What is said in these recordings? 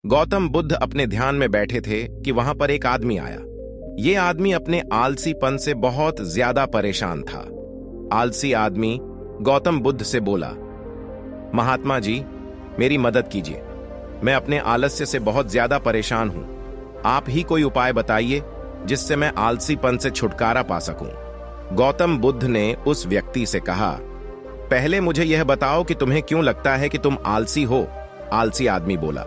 गौतम बुद्ध अपने ध्यान में बैठे थे कि वहां पर एक आदमी आया। ये आदमी अपने आलसीपन से बहुत ज्यादा परेशान था। आलसी आदमी गौतम बुद्ध से बोला, महात्मा जी, मेरी मदद कीजिए। मैं अपने आलस्य से बहुत ज्यादा परेशान हूं। आप ही कोई उपाय बताइए जिससे मैं आलसीपन से छुटकारा पा सकूं। गौतम बुद्ध ने उस व्यक्ति से कहा, पहले मुझे यह बताओ कि तुम्हें क्यों लगता है कि तुम आलसी हो। आलसी आदमी बोला,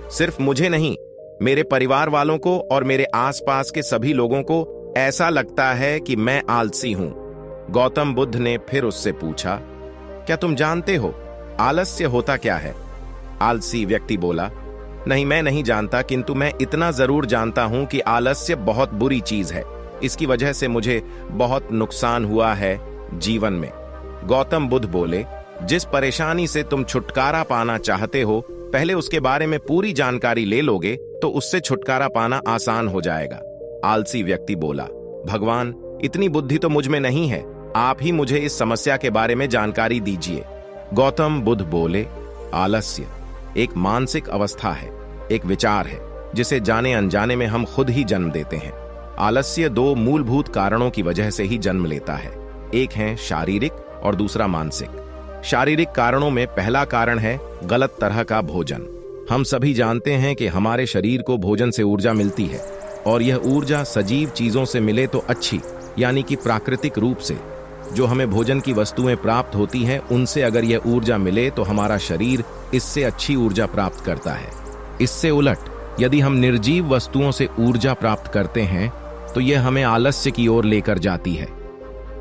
सिर्फ मुझे नहीं, मेरे परिवार वालों को और मेरे आसपास के सभी लोगों को ऐसा लगता है कि मैं आलसी हूं। गौतम बुद्ध ने फिर उससे पूछा, क्या तुम जानते हो आलस्य होता क्या है? आलसी व्यक्ति बोला, नहीं, मैं नहीं जानता, किंतु मैं इतना जरूर जानता हूं कि आलस्य बहुत बुरी चीज है। इसकी वजह से मुझे बहुत नुकसान हुआ है जीवन में। गौतम बुद्ध बोले, जिस परेशानी से तुम छुटकारा पाना चाहते हो, पहले उसके बारे में पूरी जानकारी ले लोगे तो उससे छुटकारा पाना आसान हो जाएगा। आलसी व्यक्ति बोला, भगवान, इतनी बुद्धि तो मुझ में नहीं है, आप ही मुझे इस समस्या के बारे में जानकारी दीजिए। गौतम बुद्ध बोले, आलस्य एक मानसिक अवस्था है, एक विचार है जिसे जाने अनजाने में हम खुद ही जन्म देते हैं। आलस्य दो मूलभूत कारणों की वजह से ही जन्म लेता है, एक है शारीरिक और दूसरा मानसिक। शारीरिक कारणों में पहला कारण है गलत तरह का भोजन। हम सभी जानते हैं कि हमारे शरीर को भोजन से ऊर्जा मिलती है, और यह ऊर्जा सजीव चीजों से मिले तो अच्छी, यानी कि प्राकृतिक रूप से जो हमें भोजन की वस्तुएं प्राप्त होती हैं, उनसे अगर यह ऊर्जा मिले तो हमारा शरीर इससे अच्छी ऊर्जा प्राप्त करता है। इससे उलट यदि हम निर्जीव वस्तुओं से ऊर्जा प्राप्त करते हैं तो यह हमें आलस्य की ओर लेकर जाती है।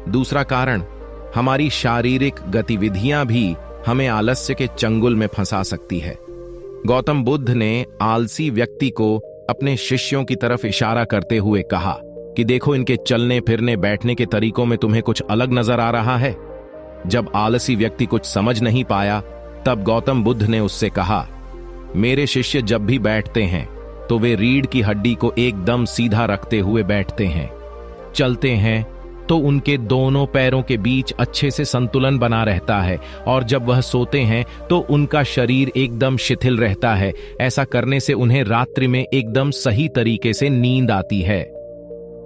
दूसरा कारण, हमारी शारीरिक गतिविधियां भी हमें आलस्य के चंगुल में फंसा सकती है। गौतम बुद्ध ने आलसी व्यक्ति को अपने शिष्यों की तरफ इशारा करते हुए कहा कि देखो, इनके चलने फिरने बैठने के तरीकों में तुम्हें कुछ अलग नजर आ रहा है। जब आलसी व्यक्ति कुछ समझ नहीं पाया तब गौतम बुद्ध ने उससे कहा, मेरे शिष्य जब भी बैठते हैं तो वे रीढ़ की हड्डी को एकदम सीधा रखते हुए बैठते हैं। चलते हैं तो उनके दोनों पैरों के बीच अच्छे से संतुलन बना रहता है, और जब वह सोते हैं तो उनका शरीर एकदम शिथिल रहता है। ऐसा करने से उन्हें रात्रि में एकदम सही तरीके से नींद आती है।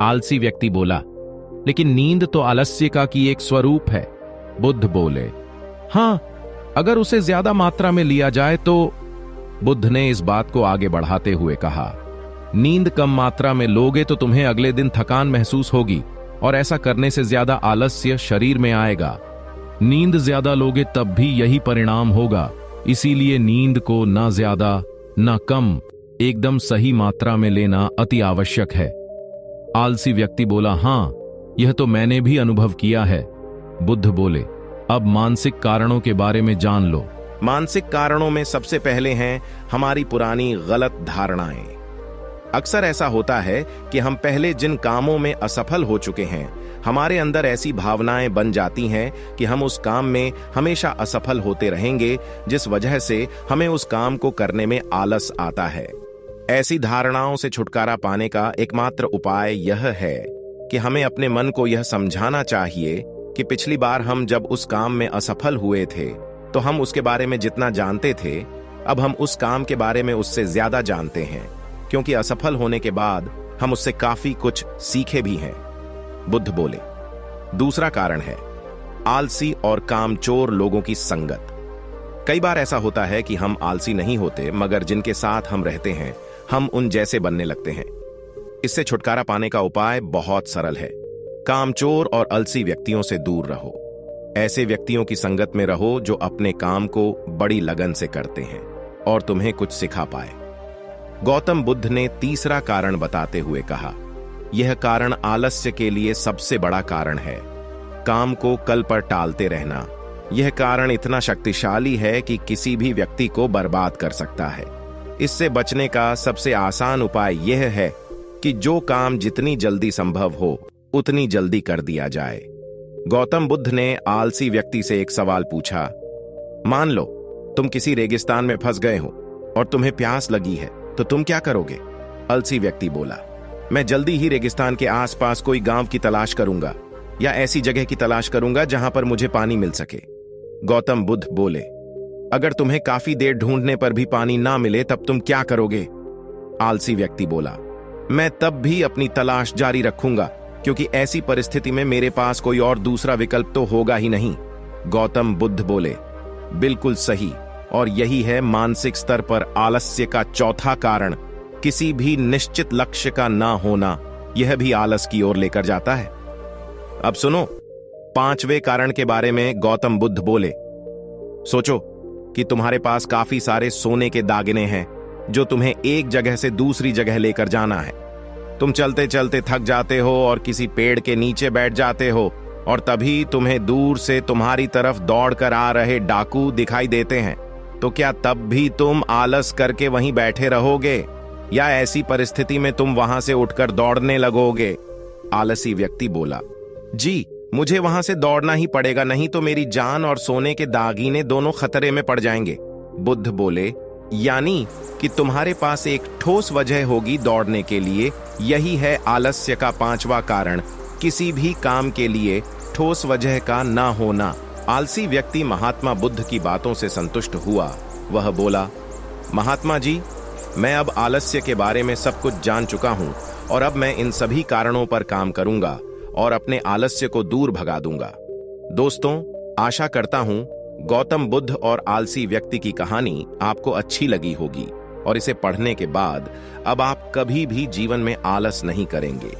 आलसी व्यक्ति बोला, लेकिन नींद तो आलस्य का की एक स्वरूप है। बुद्ध बोले, हां, अगर उसे ज्यादा मात्रा में लिया जाए तो। बुद्ध ने इस बात को आगे बढ़ाते हुए कहा, नींद कम मात्रा में लोगे तो तुम्हें अगले दिन थकान महसूस होगी, और ऐसा करने से ज्यादा आलस्य शरीर में आएगा। नींद ज्यादा लोगे तब भी यही परिणाम होगा। इसीलिए नींद को ना ज्यादा ना कम, एकदम सही मात्रा में लेना अति आवश्यक है। आलसी व्यक्ति बोला, हां, यह तो मैंने भी अनुभव किया है। बुद्ध बोले, अब मानसिक कारणों के बारे में जान लो। मानसिक कारणों में सबसे पहले हैं हमारी पुरानी गलत धारणाएं। अक्सर ऐसा होता है कि हम पहले जिन कामों में असफल हो चुके हैं, हमारे अंदर ऐसी भावनाएं बन जाती हैं कि हम उस काम में हमेशा असफल होते रहेंगे, जिस वजह से हमें उस काम को करने में आलस आता है। ऐसी धारणाओं से छुटकारा पाने का एकमात्र उपाय यह है कि हमें अपने मन को यह समझाना चाहिए कि पिछली बार हम जब उस काम में असफल हुए थे तो हम उसके बारे में जितना जानते थे, अब हम उस काम के बारे में उससे ज्यादा जानते हैं, क्योंकि असफल होने के बाद हम उससे काफी कुछ सीखे भी हैं। बुद्ध बोले, दूसरा कारण है आलसी और कामचोर लोगों की संगत। कई बार ऐसा होता है कि हम आलसी नहीं होते, मगर जिनके साथ हम रहते हैं हम उन जैसे बनने लगते हैं। इससे छुटकारा पाने का उपाय बहुत सरल है। कामचोर और आलसी व्यक्तियों से दूर रहो। ऐसे व्यक्तियों की संगत में रहो जो अपने काम को बड़ी लगन से करते हैं और तुम्हें कुछ सिखा पाए। गौतम बुद्ध ने तीसरा कारण बताते हुए कहा, यह कारण आलस्य के लिए सबसे बड़ा कारण है, काम को कल पर टालते रहना। यह कारण इतना शक्तिशाली है कि किसी भी व्यक्ति को बर्बाद कर सकता है। इससे बचने का सबसे आसान उपाय यह है कि जो काम जितनी जल्दी संभव हो उतनी जल्दी कर दिया जाए। गौतम बुद्ध ने आलसी व्यक्ति से एक सवाल पूछा, मान लो तुम किसी रेगिस्तान में फंस गए हो और तुम्हें प्यास लगी है, तो तुम क्या करोगे? आलसी व्यक्ति बोला, मैं जल्दी ही रेगिस्तान के आसपास कोई गांव की तलाश करूंगा या ऐसी जगह की तलाश करूंगा जहां पर मुझे पानी मिल सके। गौतम बुद्ध बोले, अगर तुम्हें काफी देर ढूंढने पर भी पानी ना मिले तब तुम क्या करोगे? आलसी व्यक्ति बोला, मैं तब भी अपनी तलाश जारी रखूंगा, क्योंकि ऐसी परिस्थिति में मेरे पास कोई और दूसरा विकल्प तो होगा ही नहीं। गौतम बुद्ध बोले, बिल्कुल सही, और यही है मानसिक स्तर पर आलस्य का चौथा कारण। किसी भी निश्चित लक्ष्य का ना होना, यह भी आलस की ओर लेकर जाता है। अब सुनो, पांचवें कारण के बारे में गौतम बुद्ध बोले। सोचो कि तुम्हारे पास काफी सारे सोने के दागिने हैं जो तुम्हें एक जगह से दूसरी जगह लेकर जाना है। तुम चलते चलते थक जाते हो और किसी पेड़ के नीचे बैठ जाते हो, और तभी तुम्हें दूर से तुम्हारी तरफ दौड़कर आ रहे डाकू दिखाई देते हैं। तो क्या तब भी तुम आलस करके वहीं बैठे रहोगे, या ऐसी परिस्थिति में तुम वहां से उठकर दौड़ने लगोगे? आलसी व्यक्ति बोला, जी, मुझे वहां से दौड़ना ही पड़ेगा, नहीं तो मेरी जान और सोने के दागीने दोनों खतरे में पड़ जाएंगे। बुद्ध बोले, यानी कि तुम्हारे पास एक ठोस वजह होगी दौड़ने के लिए। यही है आलस्य का पांचवा कारण, किसी भी काम के लिए ठोस वजह का ना होना। आलसी व्यक्ति महात्मा बुद्ध की बातों से संतुष्ट हुआ। वह बोला, महात्मा जी, मैं अब आलस्य के बारे में सब कुछ जान चुका हूं, और अब मैं इन सभी कारणों पर काम करूंगा और अपने आलस्य को दूर भगा दूंगा। दोस्तों, आशा करता हूं गौतम बुद्ध और आलसी व्यक्ति की कहानी आपको अच्छी लगी होगी, और इसे पढ़ने के बाद अब आप कभी भी जीवन में आलस नहीं करेंगे।